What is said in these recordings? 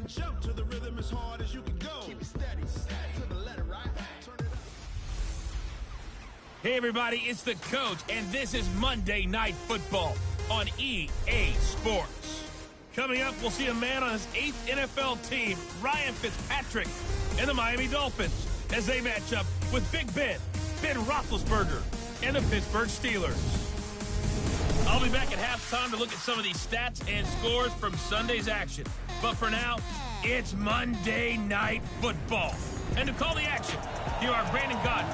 and jump to the rhythm as hard as you can go. Keep it steady, steady to the letter, right? Turn it up. Hey everybody, it's the coach, and this is Monday Night Football on EA Sports. Coming up, we'll see a man on his 8th NFL team, Ryan Fitzpatrick, and the Miami Dolphins, as they match up with Big Ben Roethlisberger, and the Pittsburgh Steelers. I'll be back at halftime to look at some of these stats and scores from Sunday's action. But for now, it's Monday Night Football. And to call the action, here are Brandon Godden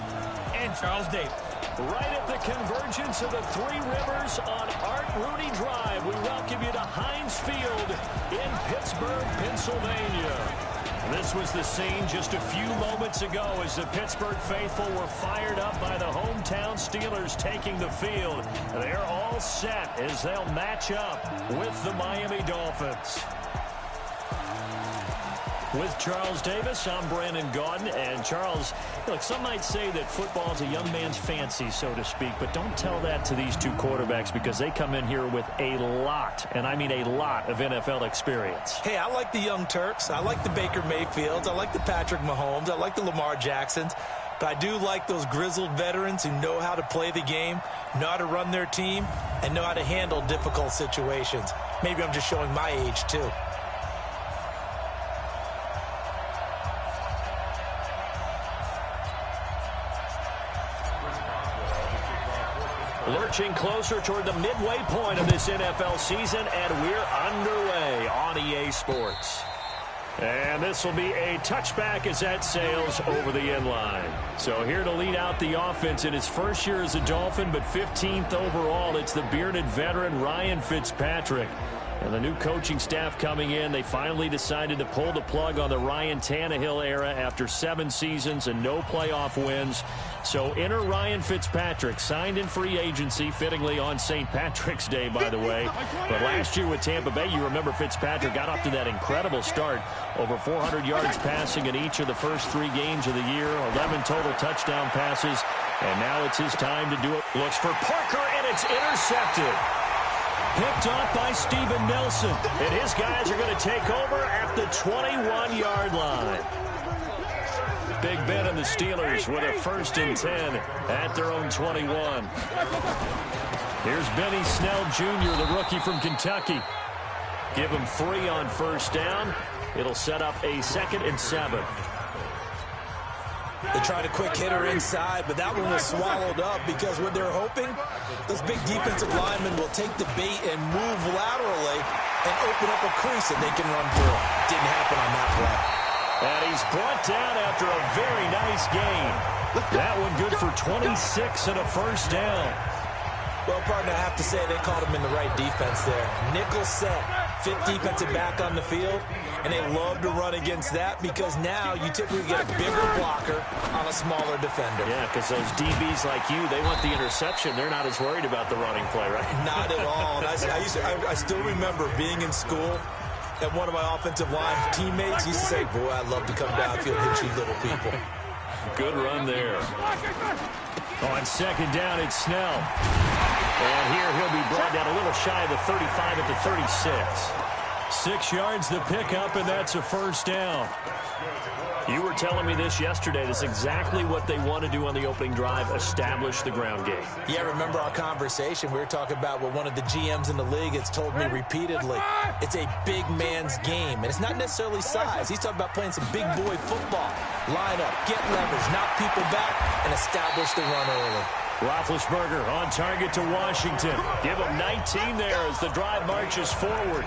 and Charles Davis. Right at the convergence of the Three Rivers on Art Rooney Drive, we welcome you to Heinz Field in Pittsburgh, Pennsylvania. This was the scene just a few moments ago as the Pittsburgh faithful were fired up by the hometown Steelers taking the field. They're all set as they'll match up with the Miami Dolphins. With Charles Davis, I'm Brandon Gaudin. And Charles, look, some might say that football is a young man's fancy, so to speak, but don't tell that to these two quarterbacks because they come in here with a lot, and I mean a lot, of NFL experience. Hey, I like the young Turks. I like the Baker Mayfields. I like the Patrick Mahomes. I like the Lamar Jacksons. But I do like those grizzled veterans who know how to play the game, know how to run their team, and know how to handle difficult situations. Maybe I'm just showing my age, too. Lurching closer toward the midway point of this NFL season, and we're underway on EA Sports. And this will be a touchback as that sails over the end line. So here to lead out the offense in his first year as a Dolphin, but 15th overall, it's the bearded veteran Ryan Fitzpatrick. And the new coaching staff coming in, they finally decided to pull the plug on the Ryan Tannehill era after 7 seasons and no playoff wins. So enter Ryan Fitzpatrick, signed in free agency, fittingly on St. Patrick's Day, by the way. But last year with Tampa Bay, you remember Fitzpatrick got off to that incredible start. Over 400 yards passing in each of the first 3 games of the year, 11 total touchdown passes. And now it's his time to do it. Looks for Parker, and it's intercepted. Picked off by Steven Nelson. And his guys are going to take over at the 21-yard line. Big Ben and the Steelers with a 1st and 10 at their own 21. Here's Benny Snell Jr., the rookie from Kentucky. Give him 3 on 1st down. It'll set up a 2nd and 7. They tried a quick hitter inside, but that one was swallowed up because what they're hoping, those big defensive linemen will take the bait and move laterally and open up a crease that they can run through. Didn't happen on that play. And he's brought down after a very nice gain. That one good for 26 and a 1st down. Well, partner, I have to say they caught him in the right defense there. Nickel set, 5th defensive back on the field, and they love to run against that because now you typically get a bigger blocker on a smaller defender. Yeah, because those DBs like you, they want the interception. They're not as worried about the running play, right? Not at all. And I still remember being in school, and one of my offensive line teammates used to say, boy, I'd love to come downfield and hit you little people. Good run there. On 2nd down, it's Snell. And here he'll be brought down a little shy of the 35 at the 36. 6 yards the pickup, and that's a 1st down. You were telling me this yesterday. That's exactly what they want to do on the opening drive, establish the ground game. Yeah, remember our conversation? We were talking about what one of the GMs in the league has told me repeatedly. It's a big man's game, and it's not necessarily size. He's talking about playing some big boy football. Line up, get leverage, knock people back, and establish the run early. Roethlisberger on target to Washington. Give him 19 there as the drive marches forward.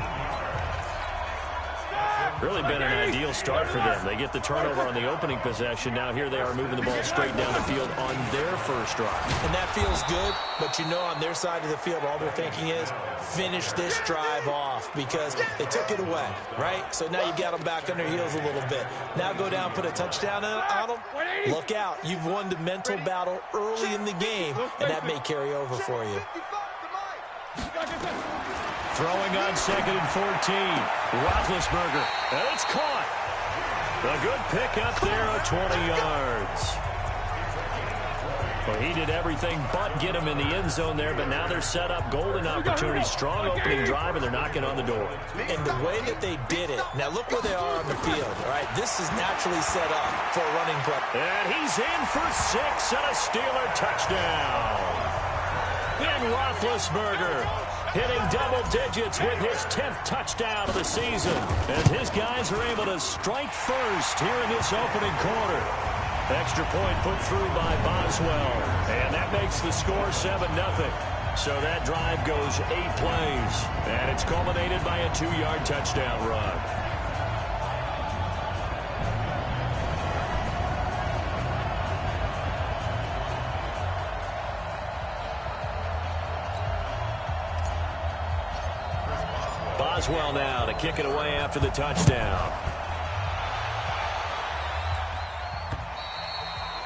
Really been an ideal start for them. They get the turnover on the opening possession. Now here they are moving the ball straight down the field on their first drive. And that feels good, but you know on their side of the field, all they're thinking is finish this drive off because they took it away, right? So now you got them back on their heels a little bit. Now go down, put a touchdown on them. Look out. You've won the mental battle early in the game, and that may carry over for you. Throwing on 2nd and 14. Roethlisberger. And it's caught. A good pickup there of 20 yards. Well, he did everything but get him in the end zone there, but now they're set up. Golden opportunity, strong opening drive, and they're knocking on the door. And the way that they did it, now look where they are on the field, all right? This is naturally set up for a running play. And he's in for 6 and a Steeler touchdown. Ben Roethlisberger hitting double digits with his 10th touchdown of the season. As his guys are able to strike first here in this opening quarter. Extra point put through by Boswell. And that makes the score 7-0. So that drive goes 8 plays. And it's culminated by a 2-yard touchdown run. Boswell now to kick it away after the touchdown.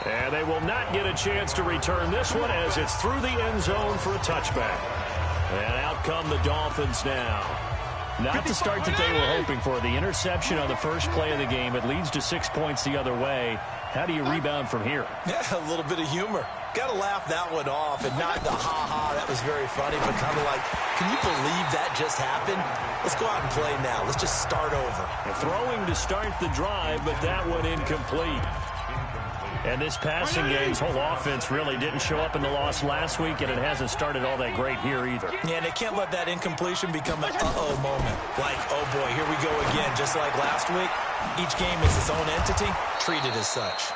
And they will not get a chance to return this one as it's through the end zone for a touchback. And out come the Dolphins now. Not the start that they were hoping for. The interception on the first play of the game. It leads to 6 points the other way. How do you rebound from here? Yeah, a little bit of humor. Got to laugh that one off and not the ha-ha, that was very funny, but kind of like, can you believe that just happened? Let's go out and play now. Let's just start over. Throwing to start the drive, but that one incomplete. And this passing game's whole offense really didn't show up in the loss last week, and it hasn't started all that great here either. Yeah, and they can't let that incompletion become an uh-oh moment. Like, oh boy, here we go again. Just like last week, each game is its own entity, treated as such.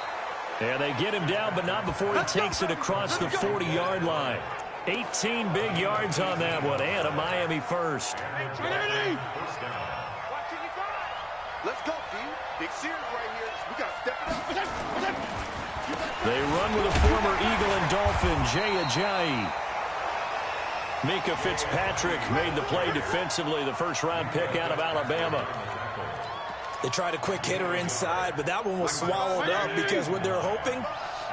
And they get him down, but not before he takes it across the 40-yard line. 18 big yards on that one, and a Miami first. Let's go, dude. Big series right here. We got to step it up. They run with a former Eagle and Dolphin, Jay Ajayi. Mika Fitzpatrick made the play defensively, the first-round pick out of Alabama. They tried a quick hitter inside, but that one was swallowed up because what they're hoping,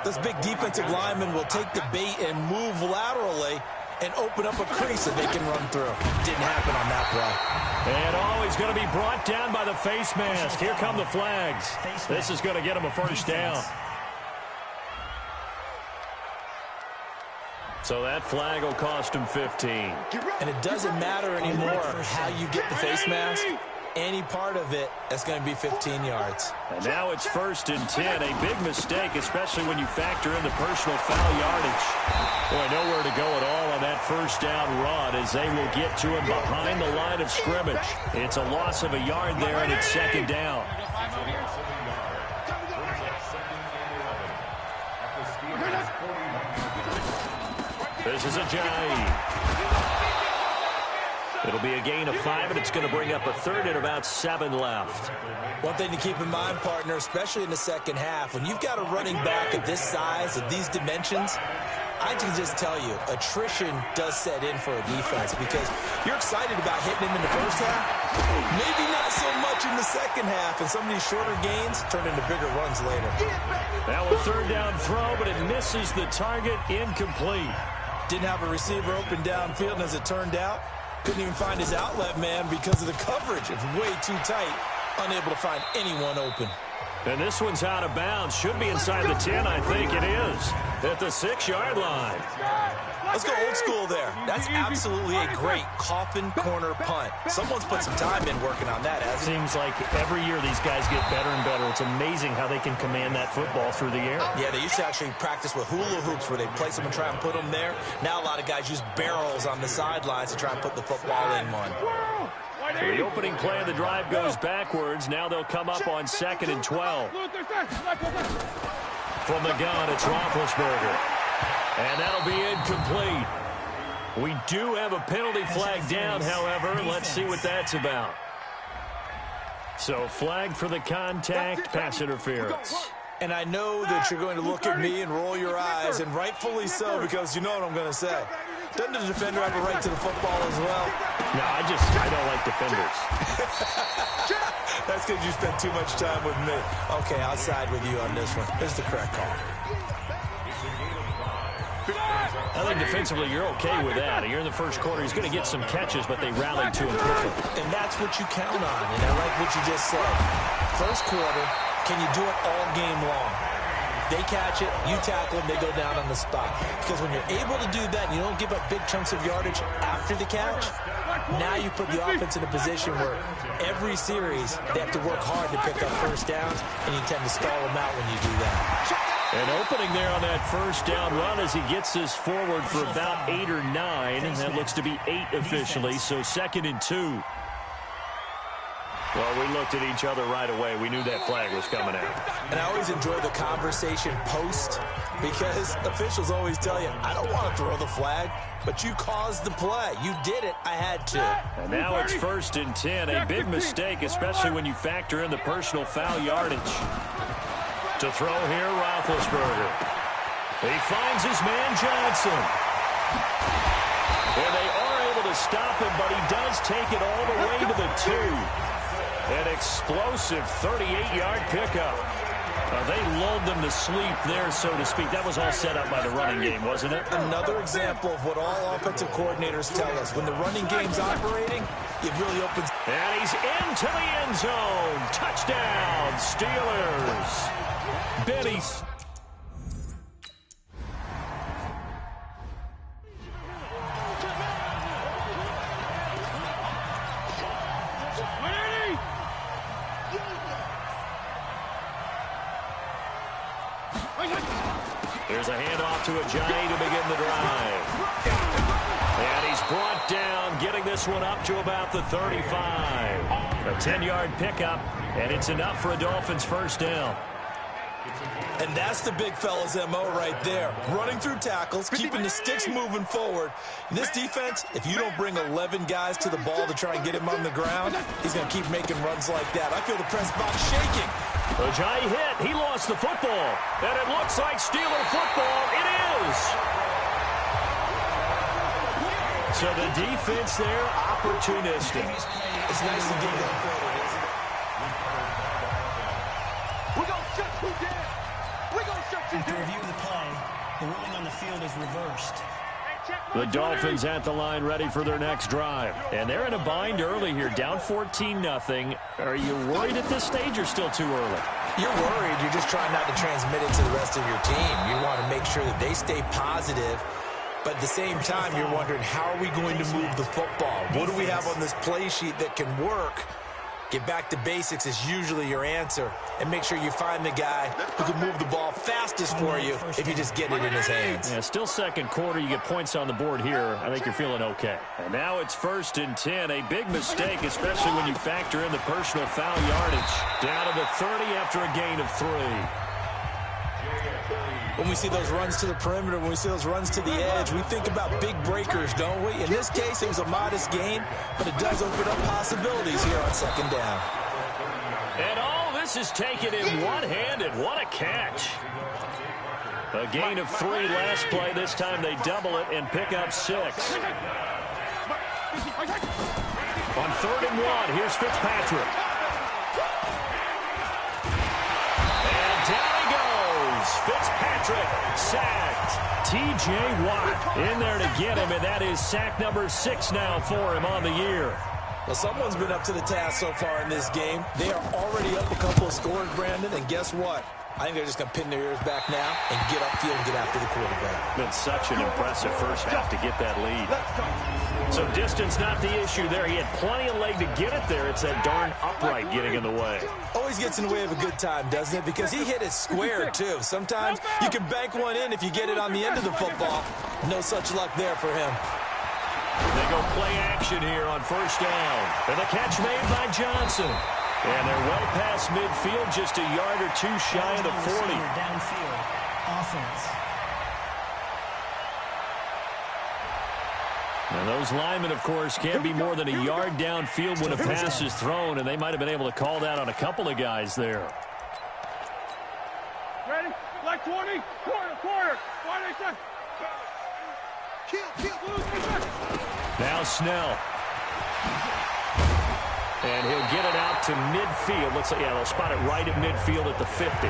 this big defensive lineman will take the bait and move laterally and open up a crease that they can run through. Didn't happen on that play. And he's going to be brought down by the face mask. Here come the flags. This is going to get him a first down. So that flag will cost him 15. And it doesn't matter anymore how you get the face mask. Any part of it, that's going to be 15 yards. And now it's 1st and 10. A big mistake, especially when you factor in the personal foul yardage. Boy, nowhere to go at all on that first down run as they will get to him behind the line of scrimmage. It's a loss of a yard there, and it's 2nd down. This is Ajayi. It'll be a gain of 5, and it's going to bring up a 3rd and about 7 left. One thing to keep in mind, partner, especially in the second half, when you've got a running back of this size, of these dimensions, I can just tell you, attrition does set in for a defense because you're excited about hitting him in the first half. Maybe not so much in the second half, and some of these shorter gains turn into bigger runs later. That was 3rd down throw, but it misses the target, incomplete. Didn't have a receiver open downfield, and as it turned out, couldn't even find his outlet man because of the coverage. It's way too tight, unable to find anyone open. And this one's out of bounds. Should be inside the 10, I think it is. At the 6-yard line. Let's go old school there. That's absolutely a great coffin corner punt. Someone's put some time in working on that, hasn't Seems like every year these guys get better and better. It's amazing how they can command that football through the air. Yeah, they used to actually practice with hula hoops where they place them and try and put them there. Now a lot of guys use barrels on the sidelines to try and put the football in one. So the opening play of the drive goes backwards. Now they'll come up on 2nd and 12. From the gun, it's Roethlisberger. And that'll be incomplete. We do have a penalty flag down, however. Let's see what that's about. So flag for the contact, pass interference. And I know that you're going to look at me and roll your eyes, and rightfully so, because you know what I'm going to say. Doesn't the defender have a right to the football as well? No, I don't like defenders. That's because you spent too much time with me. Okay, I'll side with you on this one. Here's the correct call. I think defensively you're okay with that. You're in the first quarter. He's going to get some catches, but they rallied to him quickly. And that's what you count on, and I like what you just said. First quarter, can you do it all game long? They catch it, you tackle them, they go down on the spot. Because when you're able to do that and you don't give up big chunks of yardage after the catch, now you put the offense in a position where every series they have to work hard to pick up first downs, and you tend to stall them out when you do that. An opening there on that first down run as he gets this forward for about 8 or 9. That looks to be 8 officially, so 2nd and 2. Well, we looked at each other right away. We knew that flag was coming out. And I always enjoy the conversation post because officials always tell you, I don't want to throw the flag, but you caused the play. You did it. I had to. And now it's 1st and 10. A big mistake, especially when you factor in the personal foul yardage. To throw here, Roethlisberger. He finds his man, Johnson. And they are able to stop him, but he does take it all the way to the 2. An explosive 38-yard pickup. They lulled them to sleep there, so to speak. That was all set up by the running game, wasn't it? Another example of what all offensive coordinators tell us. When the running game's operating, it really opens. And he's into the end zone. Touchdown, Steelers. Benny's. There's a handoff to Ajayi to begin the drive. And he's brought down, getting this one up to about the 35. A 10-yard pickup, and it's enough for a Dolphins first down. And that's the big fella's MO right there. Running through tackles, keeping the sticks moving forward. In this defense, if you don't bring 11 guys to the ball to try and get him on the ground, he's going to keep making runs like that. I feel the press box shaking. Ajayi hit. He lost the football. And it looks like Steeler football. It is. So the defense there, opportunistic. It's nice to get that forward, isn't it? We're going to shut you down. We're going to shut you After down. reviewing the play, the ruling on the field is reversed. The Dolphins at the line ready for their next drive. And they're in a bind early here, down 14-0. Are you worried at this stage or still too early? You're worried. You're just trying not to transmit it to the rest of your team. You want to make sure that they stay positive. But at the same time, you're wondering, how are we going to move the football? What do we have on this play sheet that can work? Get back to basics is usually your answer. And make sure you find the guy who can move the ball fastest for you if you just get it in his hands. Yeah, still second quarter. You get points on the board here. I think you're feeling okay. And now it's 1st and 10. A big mistake, especially when you factor in the personal foul yardage. Down to the 30 after a gain of 3. When we see those runs to the perimeter, when we see those runs to the edge, we think about big breakers, don't we? In this case, it was a modest gain, but it does open up possibilities here on 2nd down. And all this is taken in one-handed. What a catch. A gain of 3 last play. This time they double it and pick up 6. On 3rd and 1, here's Fitzpatrick. And down he goes. Fitzpatrick sacked. T.J. Watt in there to get him, and that is sack number 6 now for him on the year. Well, someone's been up to the task so far in this game. They are already up a couple of scores, Brandon, and guess what? I think they're just going to pin their ears back now and get upfield and get after the quarterback. Been such an impressive first half to get that lead. So distance not the issue there. He had plenty of leg to get it there. It's that darn upright getting in the way. Always gets in the way of a good time, doesn't it? Because he hit it square, too. Sometimes you can bank one in if you get it on the end of the football. No such luck there for him. They go play action here on 1st down. And the catch made by Johnson. And they're well past midfield, just a yard or 2 shy of the 40. Downfield offense. And those linemen, of course, can't be more than a yard downfield when a pass is thrown, and they might have been able to call that on a couple of guys there. Ready? Like 20. Quarter. Kill. Now Snell. And he'll get it out to midfield. Looks like, yeah, they'll spot it right at midfield at the 50.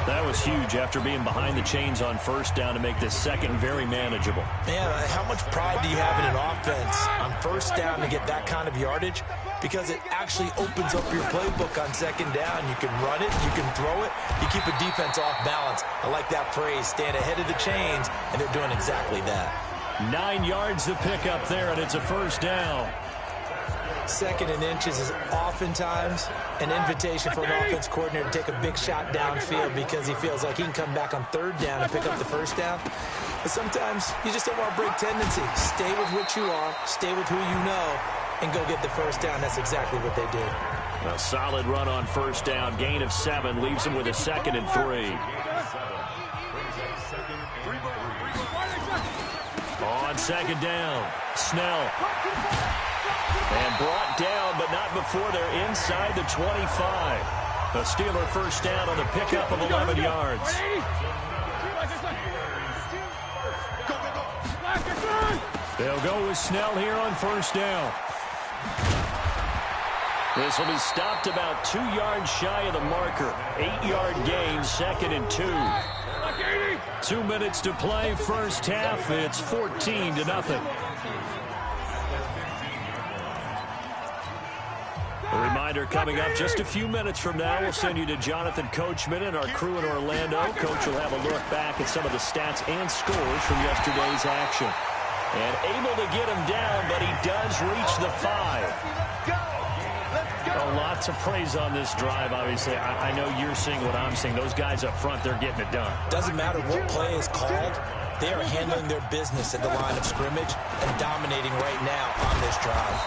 That was huge after being behind the chains on 1st down to make this second very manageable. Man, how much pride do you have in an offense on 1st down to get that kind of yardage? because it actually opens up your playbook on second down. You can run it, you can throw it, you keep a defense off balance. I like that phrase, stand ahead of the chains, and they're doing exactly that. 9 yards to pick up there, and it's a first down. 2nd and inches is oftentimes an invitation for an offense coordinator to take a big shot downfield because he feels like he can come back on 3rd down and pick up the first down. But sometimes you just don't want to break tendency. Stay with what you are, stay with who you know, and go get the first down. That's exactly what they did. A solid run on first down. Gain of 7 leaves him with a 2nd and 3. On 2nd down, Snell. And brought down, but not before they're inside the 25. A Steeler first down on the pickup of 11 yards. They'll go with Snell here on first down. This will be stopped about 2 yards shy of the marker. 8-yard gain, 2nd and 2. 2 minutes to play, first half. It's 14-0. A reminder coming up just a few minutes from now, we'll send you to Jonathan Coachman and our crew in Orlando. Coach will have a look back at some of the stats and scores from yesterday's action. And able to get him down, but he does reach the 5. Lots of praise on this drive, obviously. I know you're seeing what I'm seeing. Those guys up front, they're getting it done. Doesn't matter what play is called. They are handling their business at the line of scrimmage and dominating right now on this drive.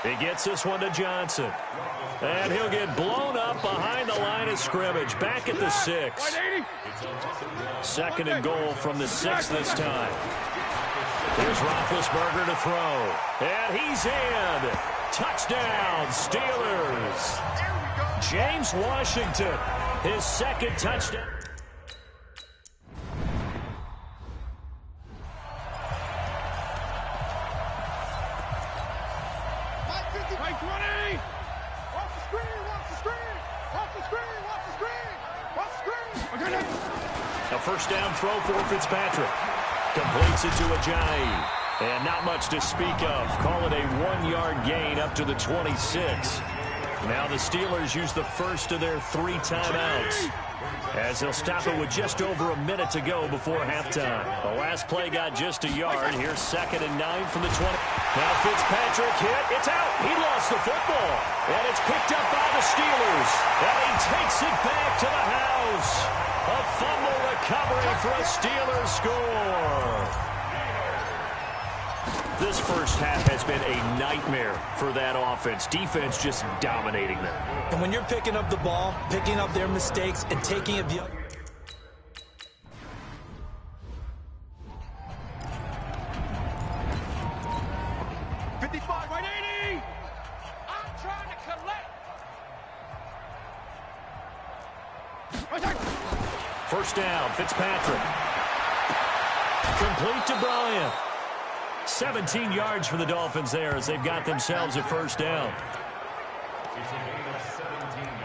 He gets this one to Johnson. And he'll get blown up behind the line of scrimmage. Back at the 6. 2nd and goal from the 6 this time. Here's Roethlisberger to throw. And he's in. Touchdown, Steelers. James Washington, his 2nd touchdown. A first down throw for Fitzpatrick. Completes it to Ajayi. And not much to speak of. Call it a 1-yard gain up to the 26. Now the Steelers use the first of their 3 timeouts, as they'll stop it with just over a minute to go before halftime. The last play got just a yard. Here's 2nd and 9 from the 20. Now Fitzpatrick hit. It's out. He lost the football. And it's picked up by the Steelers. And he takes it back to the house. A fumble recovery for a Steelers score. This first half has been a nightmare for that offense. Defense just dominating them. And when you're picking up the ball, picking up their mistakes, and taking it the other... First down, Fitzpatrick. Complete to Bryant. 17 yards for the Dolphins there as they've got themselves a first down.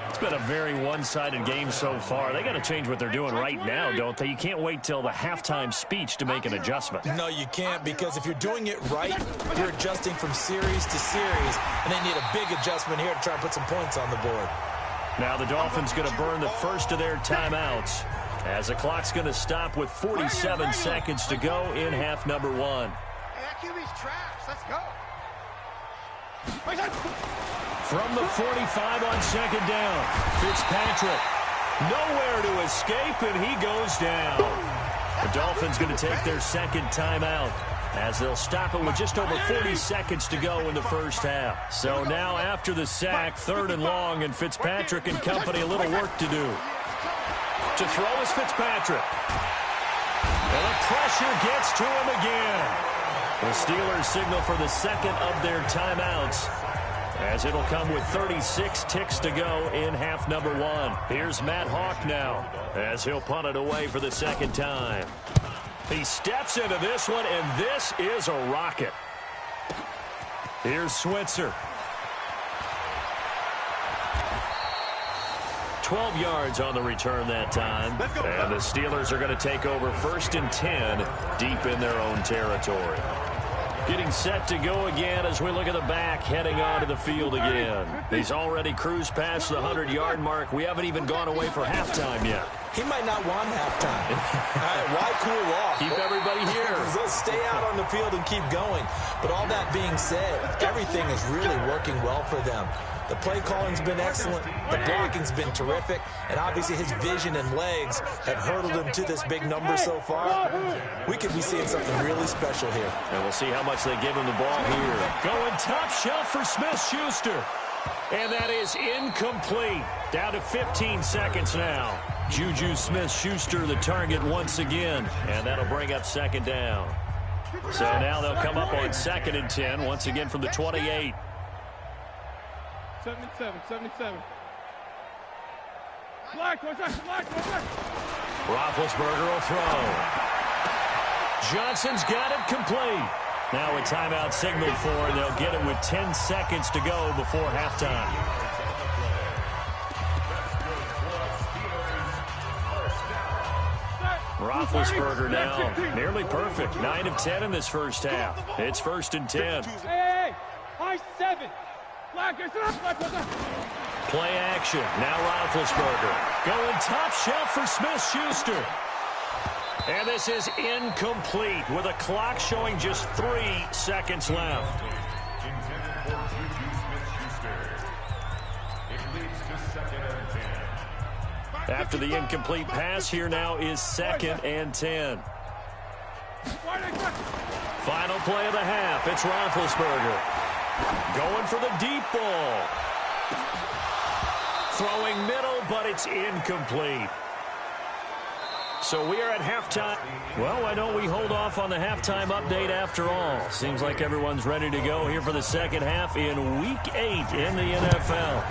It's been a very one-sided game so far. They got to change what they're doing right now, don't they? You can't wait till the halftime speech to make an adjustment. No, you can't, because if you're doing it right, you're adjusting from series to series, and they need a big adjustment here to try and put some points on the board. Now the Dolphins going to burn the first of their timeouts as the clock's going to stop with 47 seconds to go in half number 1. QB's trash. Let's go. From the 45 on 2nd down, Fitzpatrick nowhere to escape, and he goes down. The Dolphins going to take their 2nd timeout as they'll stop it with just over 40 seconds to go in the first half. So now after the sack, 3rd and long, and Fitzpatrick and company a little work to do. To throw is Fitzpatrick. And the pressure gets to him again. The Steelers signal for the 2nd of their timeouts, as it'll come with 36 ticks to go in half number 1. Here's Matt Hawk now, as he'll punt it away for the 2nd time. He steps into this one, and this is a rocket. Here's Switzer. 12 yards on the return that time. And the Steelers are going to take over 1st and 10 deep in their own territory. Getting set to go again as we look at the back, heading onto the field again. He's already cruised past the 100-yard mark. We haven't even gone away for halftime yet. He might not want halftime. Why cool off? Keep everybody here. They'll stay out on the field and keep going. But all that being said, everything is really working well for them. The play calling's been excellent. The blocking's been terrific. And obviously his vision and legs have hurdled him to this big number so far. We could be seeing something really special here. And we'll see how much they give him the ball here. Going top shelf for Smith-Schuster. And that is incomplete. Down to 15 seconds now. Juju Smith-Schuster the target once again. And that'll bring up second down. So now they'll come up on 2nd and 10 once again from the 28. 77. Black. Roethlisberger will throw. Johnson's got it complete. Now a timeout signal for, and they'll get it with 10 seconds to go before halftime. Roethlisberger now nearly perfect. 9 of 10 in this first half. It's 1st and 10. Hey, high 7. Play action. Now Roethlisberger. Going top shelf for Smith-Schuster. And this is incomplete with a clock showing just 3 seconds left. After the incomplete pass, here now is 2nd and 10. Final play of the half. It's Roethlisberger. Going for the deep ball. Throwing middle, but it's incomplete. So we are at halftime. Well, why don't we hold off on the halftime update after all? Seems like everyone's ready to go here for the second half in Week 8 in the NFL.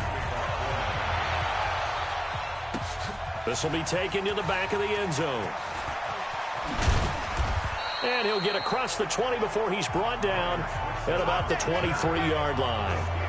This will be taken to the back of the end zone. And he'll get across the 20 before he's brought down at about the 23-yard line.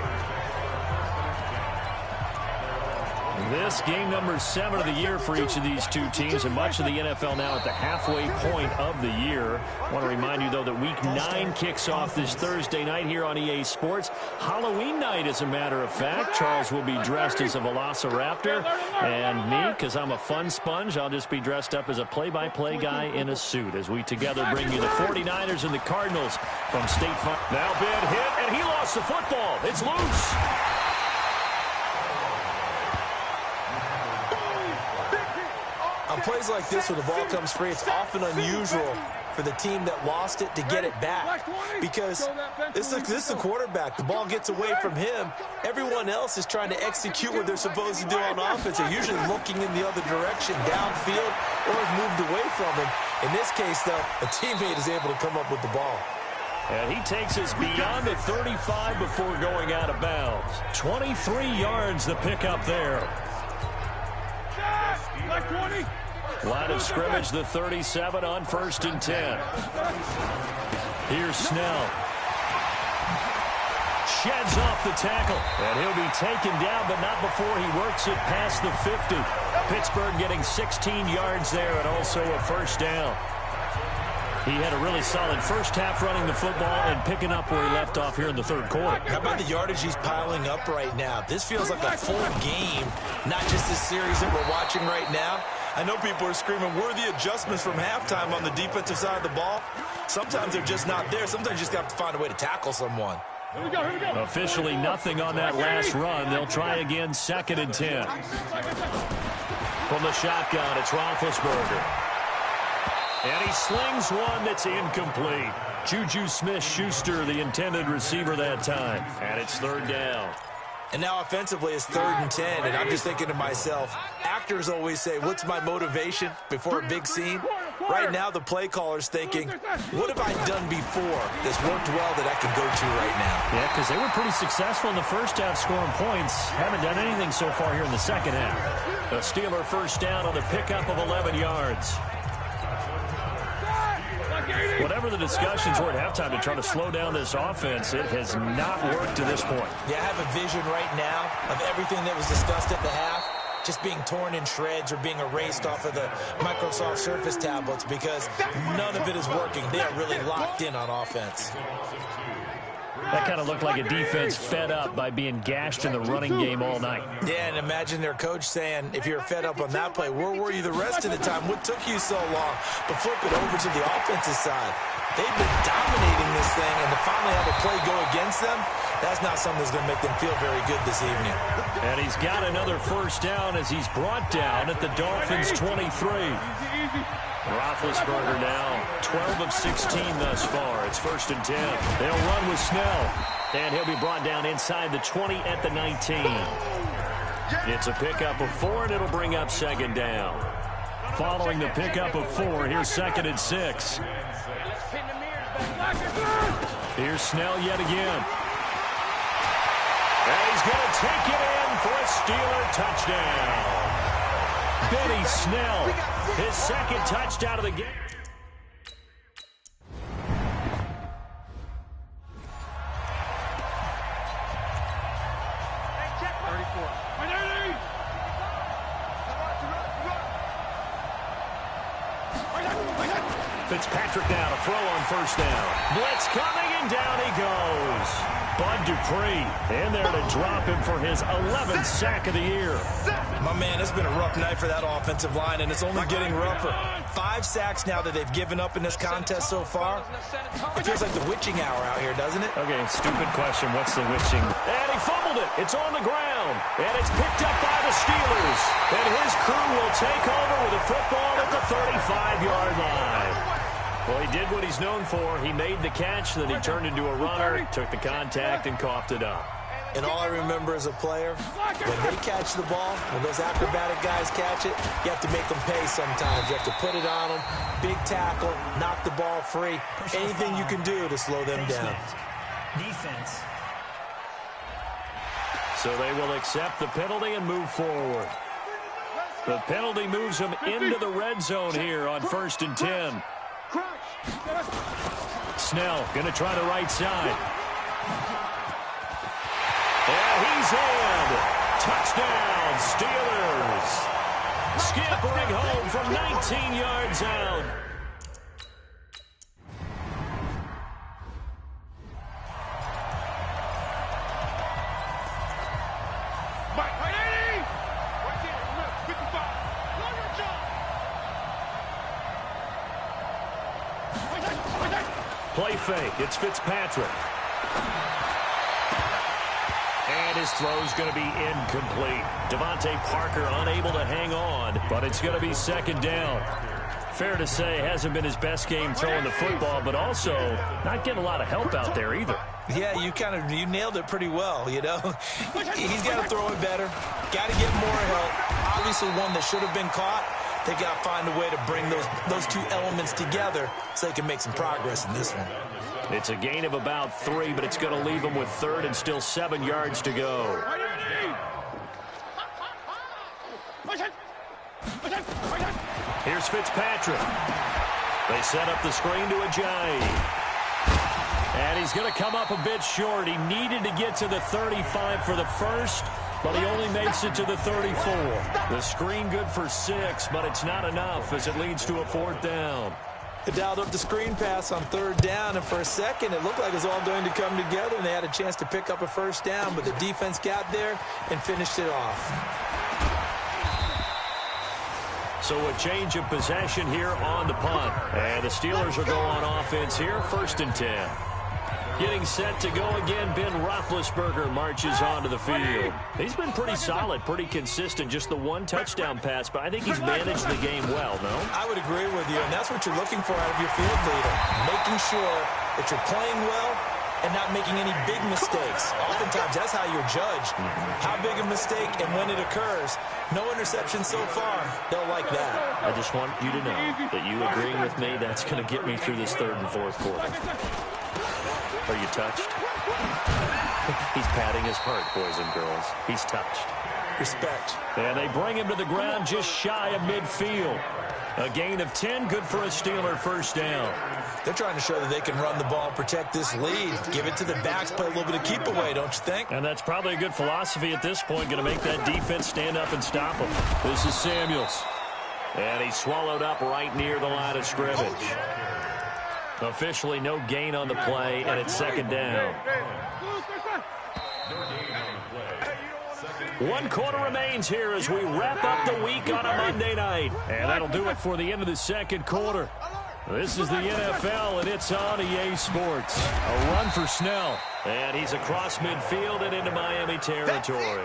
This game number 7 of the year for each of these two teams, and much of the NFL now at the halfway point of the year. I want to remind you, though, that Week 9 kicks off this Thursday night here on EA Sports. Halloween night, as a matter of fact. Charles will be dressed as a Velociraptor, and me, because I'm a fun sponge, I'll just be dressed up as a play-by-play guy in a suit as we together bring you the 49ers and the Cardinals from State Farm. Now big hit, and he lost the football. It's loose. On plays like this where the ball comes free, it's often unusual for the team that lost it to get it back, because this is the quarterback. The ball gets away from him. Everyone else is trying to execute what they're supposed to do on offense. They're usually looking in the other direction, downfield, or has moved away from him. In this case, though, a teammate is able to come up with the ball. And he takes us beyond the 35 before going out of bounds. 23 yards the pickup there. Line of scrimmage, the 37 on 1st and 10. Here's Snell. Sheds off the tackle. And he'll be taken down, but not before he works it past the 50. Pittsburgh getting 16 yards there and also a first down. He had a really solid first half running the football and picking up where he left off here in the third quarter. How about the yardage he's piling up right now? This feels like a full game, not just this series that we're watching right now. I know people are screaming, worthy adjustments from halftime on the defensive side of the ball. Sometimes they're just not there. Sometimes you just got to find a way to tackle someone. Here we go. Officially nothing on that last run. They'll try again, 2nd and 10. From the shotgun, it's Roethlisberger. And he slings one that's incomplete. Juju Smith-Schuster, the intended receiver that time. And it's 3rd down. And now offensively it's 3rd and 10. And I'm just thinking to myself, actors always say, what's my motivation before a big scene? Right now the play caller's thinking, what have I done before that's worked well that I can go to right now? Yeah, because they were pretty successful in the first half scoring points. Haven't done anything so far here in the second half. A Steeler first down on the pickup of 11 yards. Whatever the discussions were at halftime to try to slow down this offense, it has not worked to this point. Yeah, I have a vision right now of everything that was discussed at the half. just being torn in shreds or being erased off of the Microsoft Surface tablets because none of it is working. They are really locked in on offense. That kind of looked like a defense fed up by being gashed in the running game all night. Yeah, and imagine their coach saying, if you're fed up on that play, where were you the rest of the time? What took you so long? But flip it over to the offensive side. They've been dominating this thing, and to finally have a play go against them, that's not something that's going to make them feel very good this evening. And he's got another first down as he's brought down at the Dolphins' 23. Roethlisberger now 12 of 16 thus far. It's 1st and 10. They'll run with Snell, and he'll be brought down inside the 20 at the 19. It's a pickup of 4, and it'll bring up 2nd down. Following the pickup of 4, here's 2nd and 6. Here's Snell yet again. And he's going to take it in for a Steeler touchdown. Benny Snell, his 2nd touchdown of the game. Fitzpatrick now to throw on 1st down. Blitz coming, and down he goes. Bud Dupree in there to drop him for his 11th sack of the year. My man, it's been a rough night for that offensive line, and it's only getting rougher. 5 sacks now that they've given up in this contest so far. It feels like the witching hour out here, doesn't it? Okay, stupid question. What's the witching? And he fumbled it. It's on the ground. And it's picked up by the Steelers. And his crew will take over with a football at the 35-yard line. Well, he did what he's known for. He made the catch, then he turned into a runner, took the contact, and coughed it up. And all I remember as a player, when they catch the ball, when those acrobatic guys catch it, you have to make them pay sometimes. You have to put it on them, big tackle, knock the ball free, anything you can do to slow them down. Defense. So they will accept the penalty and move forward. The penalty moves them into the red zone here on 1st and 10. Snell going to try the right side. And he's in. Touchdown, Steelers. Scampering home from 19 yards out. Play fake. It's Fitzpatrick. And his throw's going to be incomplete. Devontae Parker unable to hang on, but it's going to be 2nd down. Fair to say, hasn't been his best game throwing the football, but also not getting a lot of help out there either. Yeah, you nailed it pretty well, you know. He's got to throw it better. Got to get more help. Obviously one that should have been caught. They got to find a way to bring those 2 elements together so they can make some progress in this one. It's a gain of about 3, but it's going to leave them with 3rd and still 7 yards to go. Here's Fitzpatrick. They set up the screen to Ajayi. And he's going to come up a bit short. He needed to get to the 35 for the first, but he only makes it to the 34. The screen good for 6, but it's not enough as it leads to a 4th down. They dialed up the screen pass on 3rd down, and for a second it looked like it was all going to come together, and they had a chance to pick up a 1st down, but the defense got there and finished it off. So a change of possession here on the punt. And the Steelers are going on offense here, 1st and 10. Getting set to go again, Ben Roethlisberger marches onto the field. He's been pretty solid, pretty consistent, just the 1 touchdown pass, but I think he's managed the game well, no? I would agree with you, and that's what you're looking for out of your field leader, making sure that you're playing well and not making any big mistakes. Oftentimes, that's how you're judged. How big a mistake and when it occurs. No interception so far. They'll like that. I just want you to know that you agreeing with me, that's going to get me through this 3rd and 4th quarter. Are you touched? He's patting his heart, boys and girls. He's touched. Respect. And they bring him to the ground just shy of midfield. A gain of 10, good for a Steeler first down. They're trying to show that they can run the ball, protect this lead. Give it to the backs, play a little bit of keep away, don't you think? And that's probably a good philosophy at this point, going to make that defense stand up and stop them. This is Samuels. And he's swallowed up right near the line of scrimmage. Officially no gain on the play, and it's second down. 1 quarter remains here as we wrap up the week on a Monday night. And that'll do it for the end of the second quarter. This is the NFL, and it's on EA Sports. A run for Snell. And he's across midfield and into Miami territory.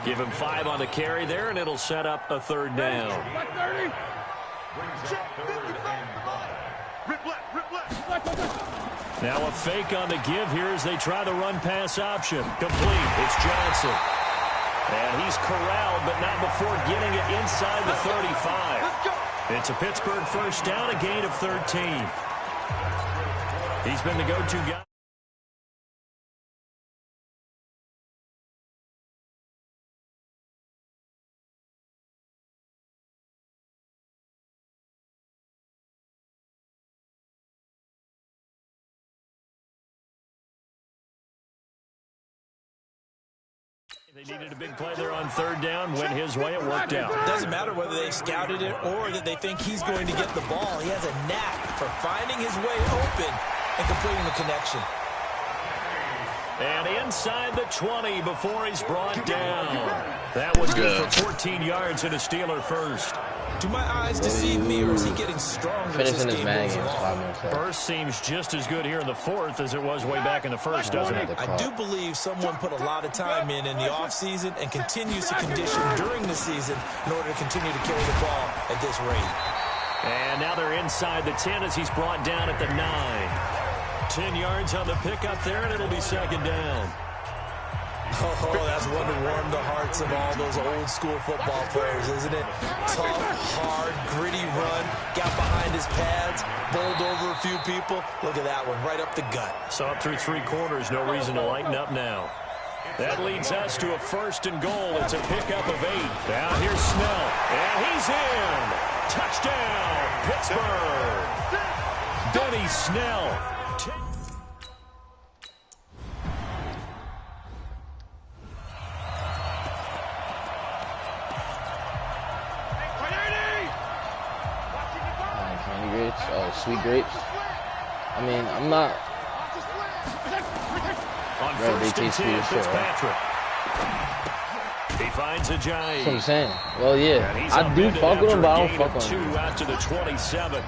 Give him 5 on the carry there, and it'll set up a third down. Now a fake on the give here as they try the run-pass option. Complete. It's Johnson. And he's corralled, but not before getting it inside the 35. It's a Pittsburgh first down, a gain of 13. He's been the go-to guy. They needed a big play there on third down. Went his way. It worked out. It doesn't matter whether they scouted it or that they think he's going to get the ball. He has a knack for finding his way open and completing the connection. And inside the 20 before he's brought down. That was good for 14 yards and a Steeler first. Do my eyes deceive me, or is he getting stronger as this game moves along? Burst seems just as good here in the fourth as it was way back in the first, doesn't it? I do believe someone put a lot of time in the offseason and continues to condition during the season in order to continue to carry the ball at this rate. And now they're inside the 10 as he's brought down at the 9. 10 yards on the pickup there, and it'll be second down. Oh, that's one to warm the hearts of all those old school football players, isn't it? Tough, hard, gritty run, got behind his pads, bowled over a few people. Look at that one, right up the gut. So up through 3 quarters, no reason to lighten up now. That leads us to a first and goal. It's a pickup of 8. Now here's Snell, and he's in. Touchdown, Pittsburgh. Benny Snell. Oh, sweet grapes. I mean, I'm not. On Bro, they first and taste sweet 10, as shit, Fitzpatrick. He finds a giant. That's what I'm saying. Well, yeah, I do fuck with him, but I don't fuck with him. 2 after the 27.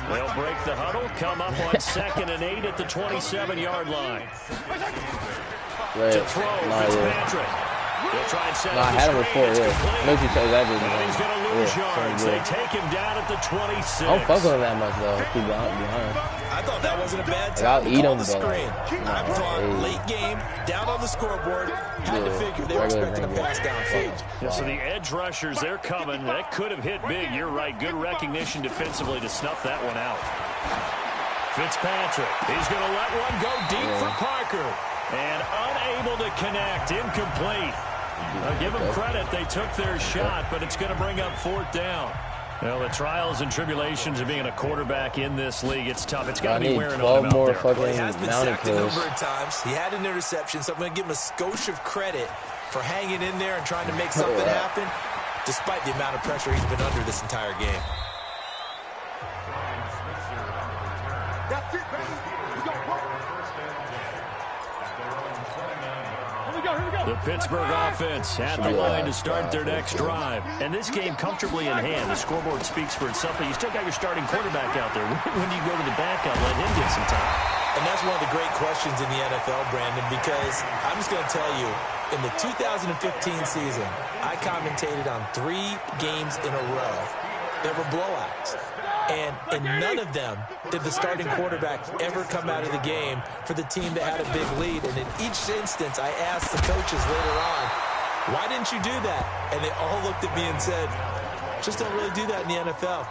They'll break the huddle, come up on 2nd and 8 at the 27-yard line. Right. To throw, Fitzpatrick. He'll try and set No, I had him before, yeah. Make you tell that didn't. He's going to lose yards. They take him down at the 26. I don't fuck with him that much, though. Keep behind. I thought that wasn't a bad time. I'll eat him, the but screen. I thought late game, down on the scoreboard, had to figure they were expecting a pass downfield. Yeah, so the edge rushers, they're coming. That could have hit big. You're right. Good recognition defensively to snuff that one out. Fitzpatrick. He's going to let one go deep for Parker. And unable to connect. Incomplete. Give them credit. They took their shot, but it's going to bring up 4th down. Well, the trials and tribulations of being a quarterback in this league, it's tough. It's got to be wearing on him out there. Well, he has been sacked a number of times. He had an interception, so I'm going to give him a skosh of credit for hanging in there and trying to make something happen, despite the amount of pressure he's been under this entire game. That's it, baby. We got one. The Pittsburgh offense at the line to start their next drive. And this game comfortably in hand. The scoreboard speaks for itself, but you still got your starting quarterback out there. When do you go to the backup, let him get some time? And that's one of the great questions in the NFL, Brandon, because I'm just going to tell you, in the 2015 season, I commentated on 3 games in a row that were blowouts. And in none of them did the starting quarterback ever come out of the game for the team that had a big lead. And in each instance, I asked the coaches later on, why didn't you do that? And they all looked at me and said, Just don't really do that in the NFL.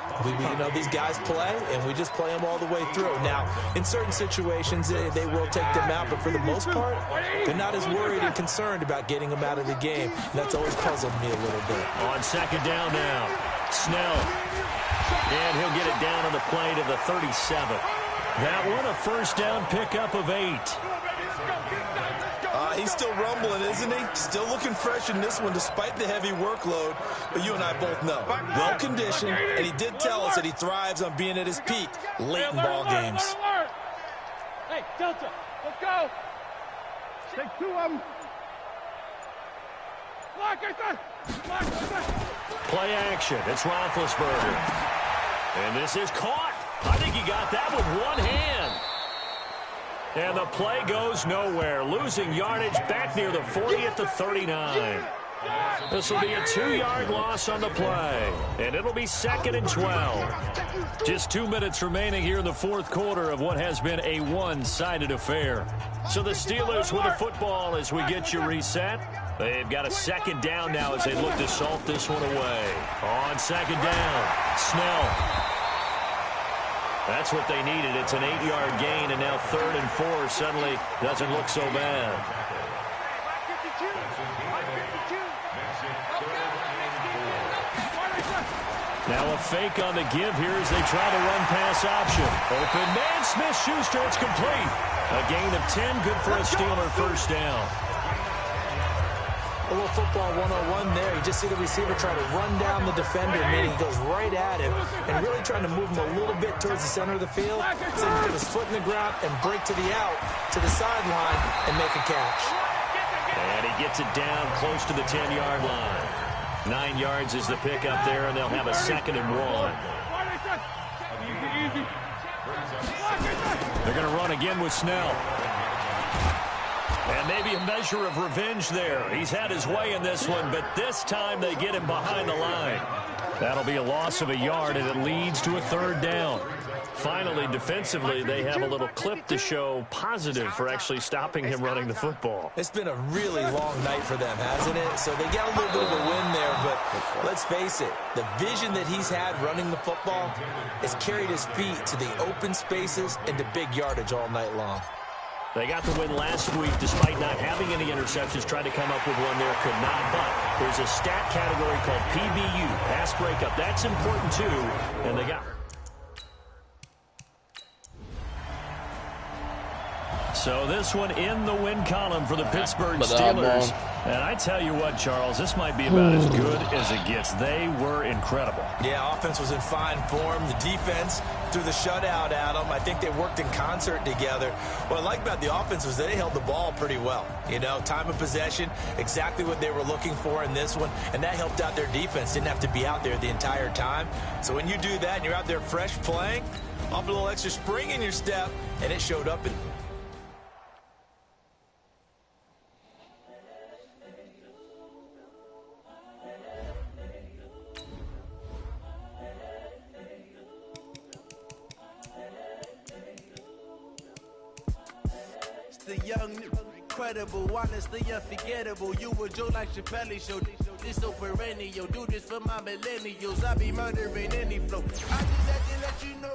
These guys play, and we just play them all the way through. Now, in certain situations, they will take them out, but for the most part, they're not as worried and concerned about getting them out of the game. And that's always puzzled me a little bit. On second down now, Snell. And he'll get it down on the play to the 37. That one, a first down pickup of 8. He's still rumbling, isn't he? Still looking fresh in this one despite the heavy workload. But you and I both know, well-conditioned, and he did tell us that he thrives on being at his peak late in ball games. Hey, Delta, let's go. Take 2 of them. Play action. It's Roethlisberger. And this is caught. I think he got that with one hand. And the play goes nowhere. Losing yardage back near the 40 at the 39. This will be a 2-yard loss on the play. And it'll be 2nd and 12. Just 2 minutes remaining here in the fourth quarter of what has been a one-sided affair. So the Steelers with the football as we get you reset. They've got a second down now as they look to salt this one away. On second down, Snell. That's what they needed. It's an 8-yard gain, and now 3rd and 4 suddenly doesn't look so bad. Now a fake on the give here as they try to run pass option. Open man, Smith-Schuster, it's complete. A gain of 10, good for a Steeler first down. A little football 101 there. You just see the receiver try to run down the defender, meaning he goes right at him and really trying to move him a little bit towards the center of the field. So he put his foot in the ground and break to the out, to the sideline, and make a catch. And he gets it down close to the 10-yard line. 9 yards is the pickup there, and they'll have a 2nd and 1. They're going to run again with Snell. And maybe a measure of revenge there. He's had his way in this one, but this time they get him behind the line. That'll be a loss of a yard, and it leads to a 3rd down. Finally, defensively, they have a little clip to show positive for actually stopping him running the football. It's been a really long night for them, hasn't it? So they got a little bit of a win there, but let's face it, the vision that he's had running the football has carried his feet to the open spaces and to big yardage all night long. They got the win last week despite not having any interceptions. Tried to come up with one there, could not. But there's a stat category called PBU, pass breakup. That's important too, and they got it. So this one in the win column for the Pittsburgh Steelers. And I tell you what, Charles, this might be about as good as it gets. They were incredible. Yeah, offense was in fine form. The defense threw the shutout at them. I think they worked in concert together. What I like about the offense was they held the ball pretty well. You know, time of possession, exactly what they were looking for in this one. And that helped out their defense. Didn't have to be out there the entire time. So when you do that and you're out there fresh playing, off a little extra spring in your step, and it showed up in the young, incredible, honestly unforgettable. You were Joe like Chappelle show. This so perennial. Do this for my millennials. I be murdering any flow. I just had to let you know.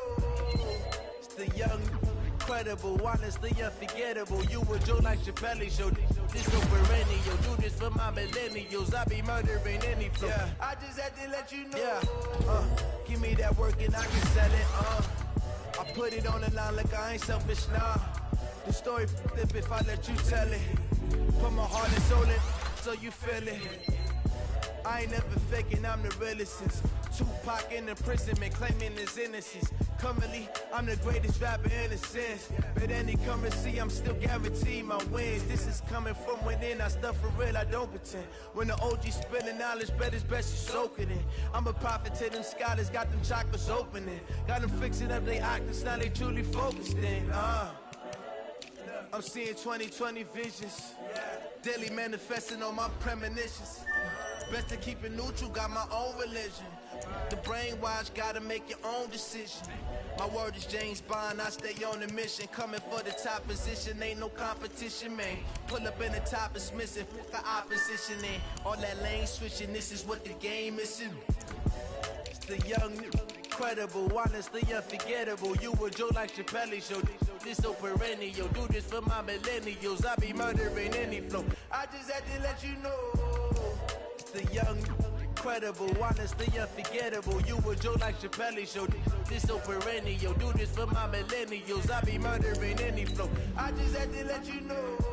It's the young, incredible, honestly unforgettable. You were Joe like Chappelle show. This so perennial. Do this for my millennials. I be murdering any flow. Yeah. I just had to let you know. Yeah. Give me that work and I can sell it. I put it on the line like I ain't selfish now. The story flip if I let you tell it. Put my heart and soul in so you feel it. I ain't never faking, I'm the realest since Tupac in imprisonment, claiming his innocence. Currently, I'm the greatest rapper in a sense. But any currency, I'm still guaranteed my wins. This is coming from within, I stuff for real, I don't pretend. When the OG spilling knowledge, bet it's best you soak it in. I'm a prophet to them scholars, got them chakras opening. Got them fixing up they octaves, now they truly focused in. I'm seeing 2020 visions, daily manifesting on my premonitions. Best to keep it neutral, got my own religion. The brainwash, gotta make your own decision. My word is James Bond, I stay on a mission. Coming for the top position, ain't no competition, man. Pull up in the top is missing, fuck the opposition in. All that lane switching, this is what the game is in. The young, incredible, honestly unforgettable. You a Joe like Chappelle show. This so perennial. Do this for my millennials. I be murdering any flow. I just had to let you know. The young, incredible, honestly unforgettable. You a Joe like Chappelle show. This so perennial. Do this for my millennials. I be murdering any flow. I just had to let you know.